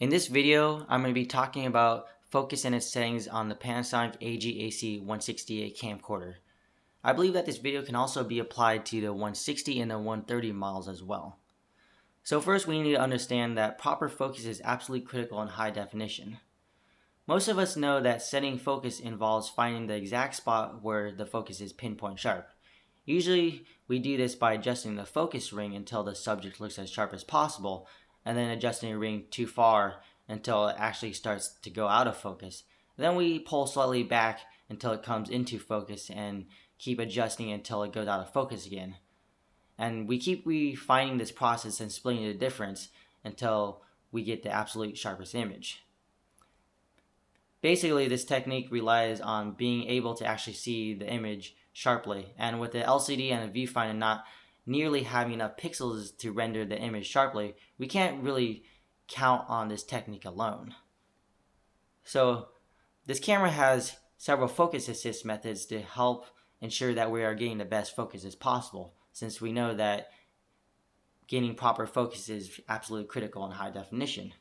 In this video, I'm going to be talking about focus and its settings on the Panasonic AG-AC160A camcorder. I believe that this video can also be applied to the 160 and the 130 models as well. So first we need to understand that proper focus is absolutely critical in high definition. Most of us know that setting focus involves finding the exact spot where the focus is pinpoint sharp. Usually we do this by adjusting the focus ring until the subject looks as sharp as possible, and then adjusting the ring too far until it actually starts to go out of focus. Then we pull slightly back until it comes into focus and keep adjusting until it goes out of focus again. And we keep refining this process and splitting the difference until we get the absolute sharpest image. Basically, this technique relies on being able to actually see the image sharply, and with the LCD and the viewfinder not nearly having enough pixels to render the image sharply, we can't really count on this technique alone. So this camera has several focus assist methods to help ensure that we are getting the best focus as possible, since we know that getting proper focus is absolutely critical in high definition.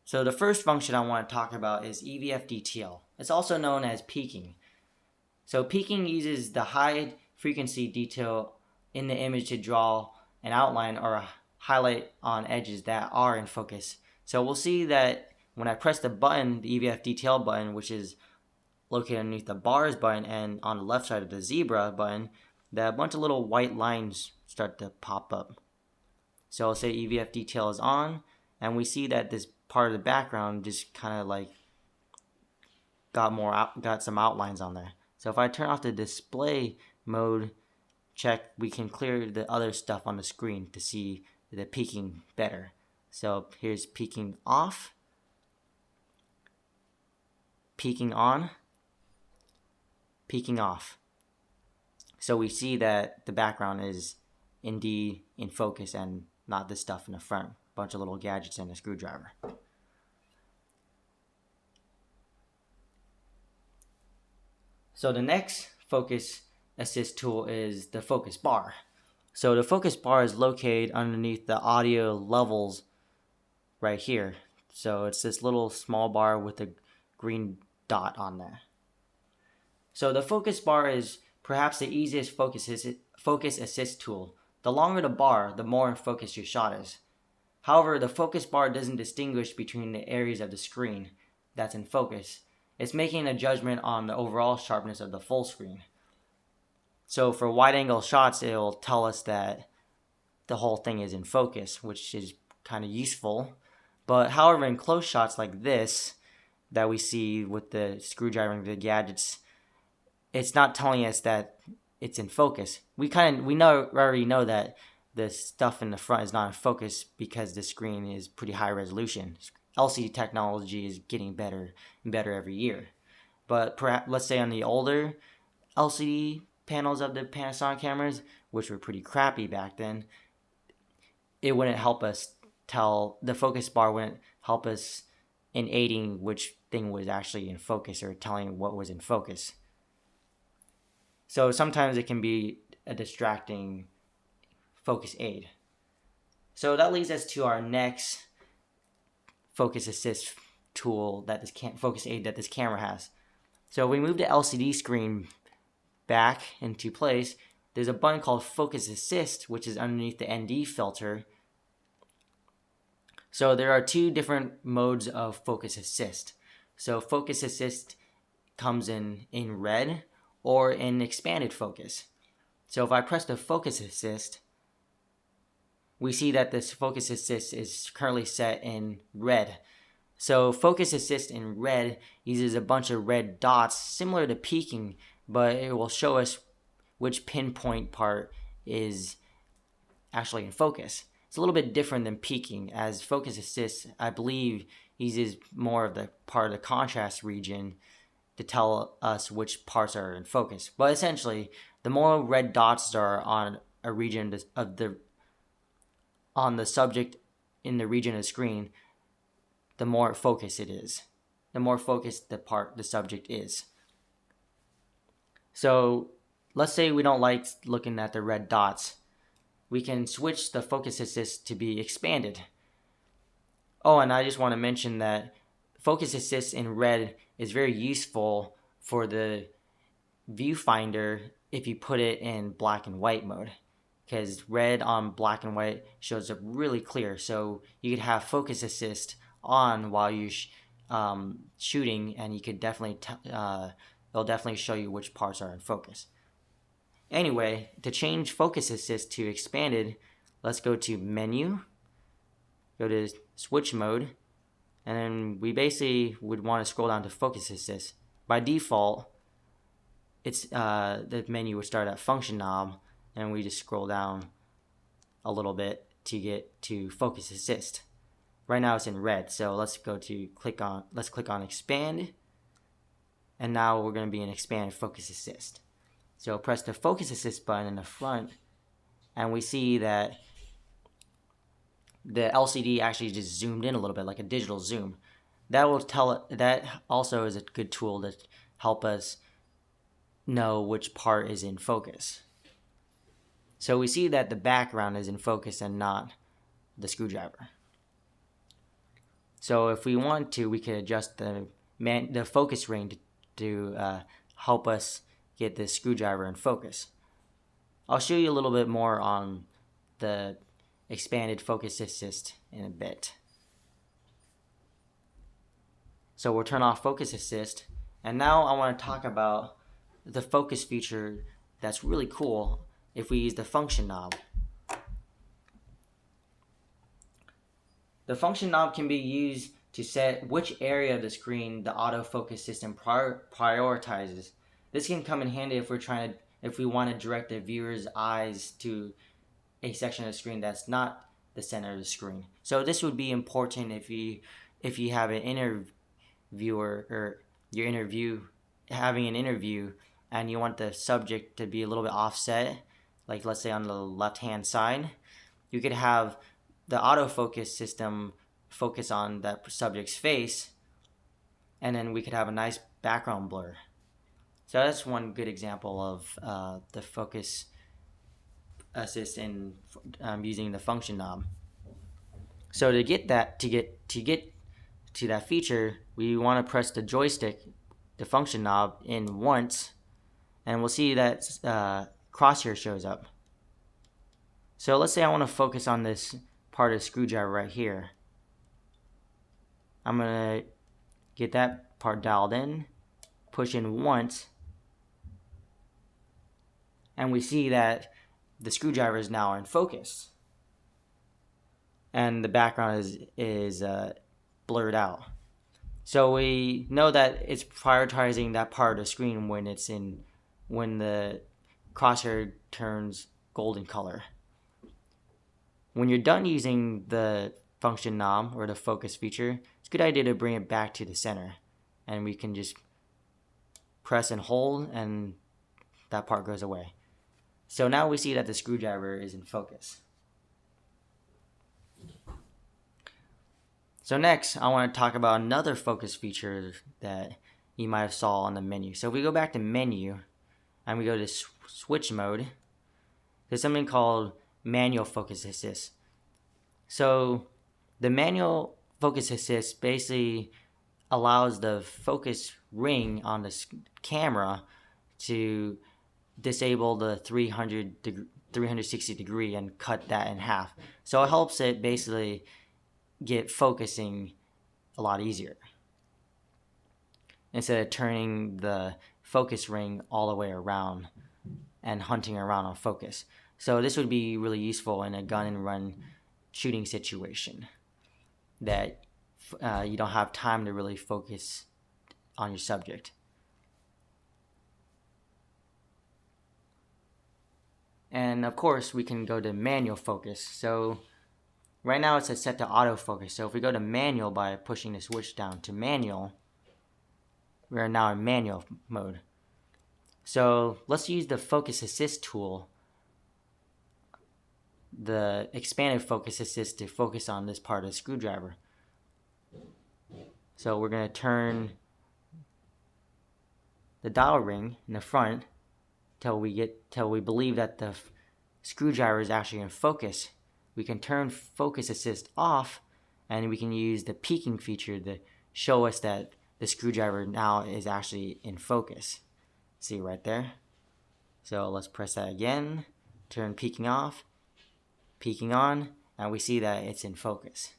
So the first function I want to talk about is EVF-DTL. It's also known as peaking. So peaking uses the high frequency detail in the image to draw an outline or a highlight on edges that are in focus. So we'll see that when I press the button, the EVF-DTL button, which is located underneath the bars button and on the left side of the zebra button, that a bunch of little white lines start to pop up. So I'll say EVF-DTL is on, and we see that this part of the background just kind of like got some outlines on there. So if I turn off the display mode check, we can clear the other stuff on the screen to see the peaking better. So here's peaking off, peaking on, peaking off. So we see that the background is indeed in focus and not this stuff in the front. Bunch of little gadgets and a screwdriver. So the next focus assist tool is the focus bar. So the focus bar is located underneath the audio levels right here. So it's this little small bar with a green dot on there. So the focus bar is perhaps the easiest focus assist tool. The longer the bar, the more in focus your shot is. However, the focus bar doesn't distinguish between the areas of the screen that's in focus. It's making a judgment on the overall sharpness of the full screen. So for wide angle shots, it'll tell us that the whole thing is in focus, which is kind of useful. But however, in close shots like this that we see with the screwdriver and the gadgets, it's not telling us that it's in focus. We already know that the stuff in the front is not in focus because the screen is pretty high resolution. LCD technology is getting better and better every year. But perhaps, let's say on the older LCD panels of the Panasonic cameras, which were pretty crappy back then, it wouldn't help us tell, the focus bar wouldn't help us in aiding which thing was actually in focus or telling what was in focus. So sometimes it can be a distracting focus aid. So that leads us to our next focus assist tool that this focus aid that this camera has. So we move the LCD screen back into place. There's a button called Focus Assist, which is underneath the ND filter. So there are two different modes of Focus Assist. So Focus Assist comes in red or in expanded focus. So if I press the Focus Assist, we see that this Focus Assist is currently set in red. So Focus Assist in red uses a bunch of red dots similar to peaking, but it will show us which pinpoint part is actually in focus. It's a little bit different than peaking, as Focus Assist, I believe, uses more of the part of the contrast region to tell us which parts are in focus. But essentially, the more red dots are on a region of the subject in the region of the screen, the more focused it is. The more focused the subject is. So let's say we don't like looking at the red dots. we can switch the focus assist to be expanded. Oh, and I just want to mention that focus assist in red is very useful for the viewfinder if you put it in black and white mode, because red on black and white shows up really clear. So you could have focus assist on while you're shooting, and you could definitely it'll definitely show you which parts are in focus. Anyway, to change focus assist to expanded, let's go to menu, go to switch mode, and then we basically would want to scroll down to focus assist. By default, it's the menu would start at function knob, and we just scroll down a little bit to get to focus assist. Right now it's in red, so let's click on expand, and now we're going to be in expand focus assist. So press the focus assist button in the front, and we see that the LCD actually just zoomed in a little bit, like a digital zoom. That also is a good tool to help us know which part is in focus. So we see that the background is in focus and not the screwdriver. So if we want to, we can adjust the focus ring to help us get the screwdriver in focus. I'll show you a little bit more on the expanded focus assist in a bit. So we'll turn off focus assist, and now I want to talk about the focus feature that's really cool if we use the function knob. The function knob can be used to set which area of the screen the autofocus system prioritizes. This can come in handy if we want to direct the viewer's eyes to a section of the screen that's not the center of the screen. So this would be important if you have an interviewer, or you're having an interview and you want the subject to be a little bit offset, like let's say on the left hand side. You could have the autofocus system focus on that subject's face, and then we could have a nice background blur. So that's one good example of the focus assist in using the function knob. So to get to that feature, we want to press the joystick, the function knob, in once, and we'll see that crosshair shows up. So let's say I want to focus on this part of the screwdriver right here. I'm going to get that part dialed in, push in once, and we see that the screwdriver is now in focus, and the background is blurred out. So we know that it's prioritizing that part of the screen when the crosshair turns golden color. When you're done using the function knob or the focus feature, it's a good idea to bring it back to the center, and we can just press and hold, and that part goes away. So now we see that the screwdriver is in focus. So next, I want to talk about another focus feature that you might have saw on the menu. So if we go back to menu and we go to switch mode, there's something called manual focus assist. So the manual focus assist basically allows the focus ring on the camera to disable the 360 degree and cut that in half. So it helps it basically get focusing a lot easier, instead of turning the focus ring all the way around and hunting around on focus. So this would be really useful in a gun and run shooting situation that you don't have time to really focus on your subject. And of course, we can go to manual focus. So right now it's set to autofocus. So if we go to manual by pushing the switch down to manual, we are now in manual mode. So let's use the focus assist tool, the expanded focus assist, to focus on this part of the screwdriver. So we're going to turn the dial ring in the front till we believe that the screwdriver is actually in focus, we can turn focus assist off, and we can use the peaking feature to show us that the screwdriver now is actually in focus. See right there? So let's press that again, turn peaking off, peaking on, and we see that it's in focus.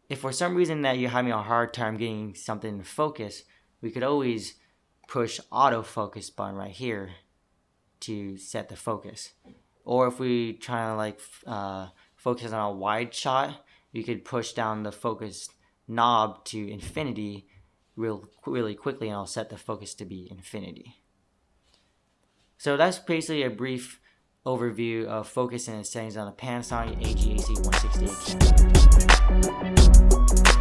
If for some reason that you're having a hard time getting something in focus, we could always push autofocus button right here to set the focus. Or if we try to like focus on a wide shot, you could push down the focus knob to infinity really quickly, and I'll set the focus to be infinity. So that's basically a brief overview of focus and its settings on the Panasonic AG-AC160A camera.